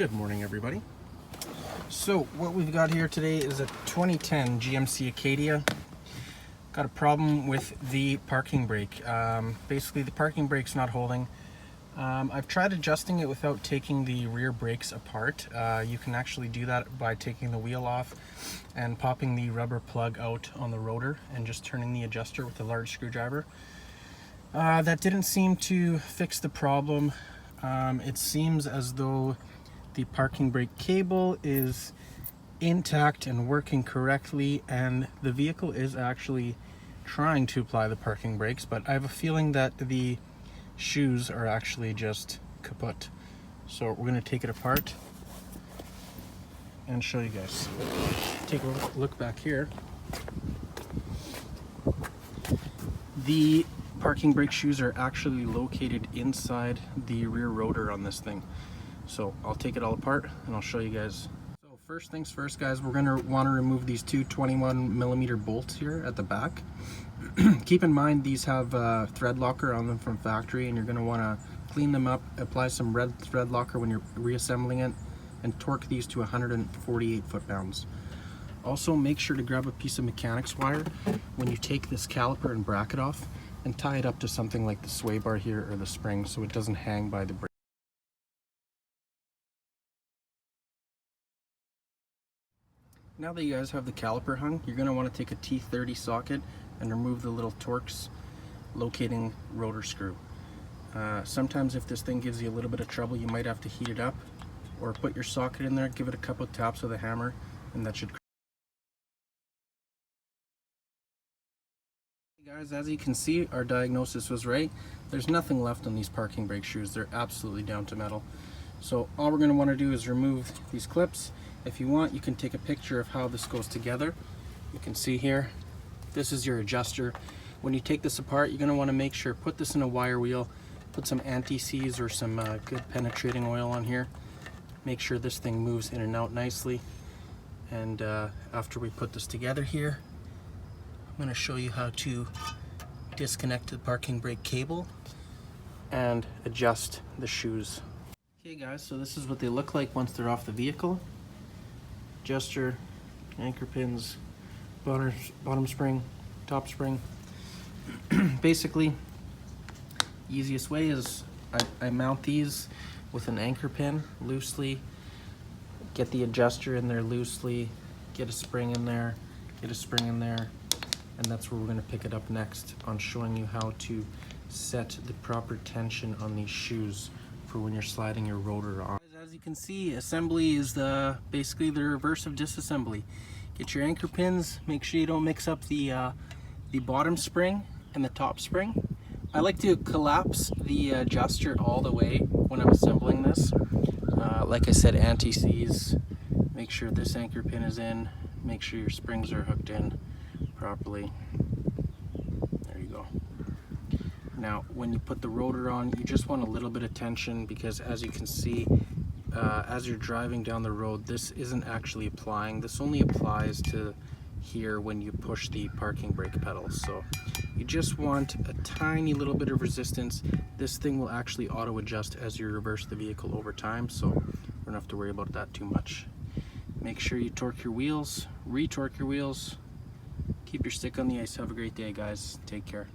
Good morning, everybody. So what we've got here today is a 2010 GMC Acadia. Got a problem with the parking brake. Basically the parking brake's not holding. I've tried adjusting it without taking the rear brakes apart. You can actually do that by taking the wheel off and popping the rubber plug out on the rotor and just turning the adjuster with a large screwdriver. That didn't seem to fix the problem. It seems as though the parking brake cable is intact and working correctly, and the vehicle is actually trying to apply the parking brakes, but I have a feeling that the shoes are actually just kaput. So we're going to take it apart and show you guys. Take a look back here. The parking brake shoes are actually located inside the rear rotor on this thing. So I'll take it all apart and I'll show you guys. So first things first, guys, we're gonna want to remove these two 21mm bolts here at the back. Keep in mind these have thread locker on them from factory, and you're gonna want to clean them up, apply some red thread locker when you're reassembling it, and torque these to 148 foot-pounds. Also, make sure to grab a piece of mechanics wire when you take this caliper and bracket off, and tie it up to something like the sway bar here or the spring so it doesn't hang by the brake. Now that you guys have the caliper hung, you're going to want to take a T30 socket and remove the little Torx locating rotor screw. Sometimes if this thing gives you a little bit of trouble, you might have to heat it up, or put your socket in there, give it a couple of taps with a hammer, and that should. Hey guys, as you can see, our diagnosis was right. There's nothing left on these parking brake shoes. They're absolutely down to metal. So all we're going to want to do is remove these clips. If you want, you can take a picture of how this goes together. You can see here, this is your adjuster. When you take this apart, you're going to want to make sure, put this in a wire wheel, put some anti-seize or some good penetrating oil on here. Make sure this thing moves in and out nicely. And after we put this together here, I'm going to show you how to disconnect the parking brake cable and adjust the shoes. Okay guys, so this is what they look like once they're off the vehicle. Adjuster, anchor pins, bottom spring, top spring. Basically, easiest way is I mount these with an anchor pin loosely, get the adjuster in there loosely, get a spring in there, get a spring in there, and that's where we're going to pick it up next on showing you how to set the proper tension on these shoes for when you're sliding your rotor on. As you can see, assembly is basically the reverse of disassembly. Get your anchor pins, make sure you don't mix up the bottom spring and the top spring. I like to collapse the adjuster all the way when I'm assembling this. Like I said, anti-seize, make sure this anchor pin is in, make sure your springs are hooked in properly. There you go. Now when you put the rotor on, you just want a little bit of tension, because as you can see, as you're driving down the road, this isn't actually applying. This only applies to here when you push the parking brake pedal. So you just want a tiny little bit of resistance. This thing will actually auto adjust as you reverse the vehicle over time, so we don't have to worry about that too much. Make sure you torque your wheels, re-torque your wheels, keep your stick on the ice. Have a great day, guys. Take care.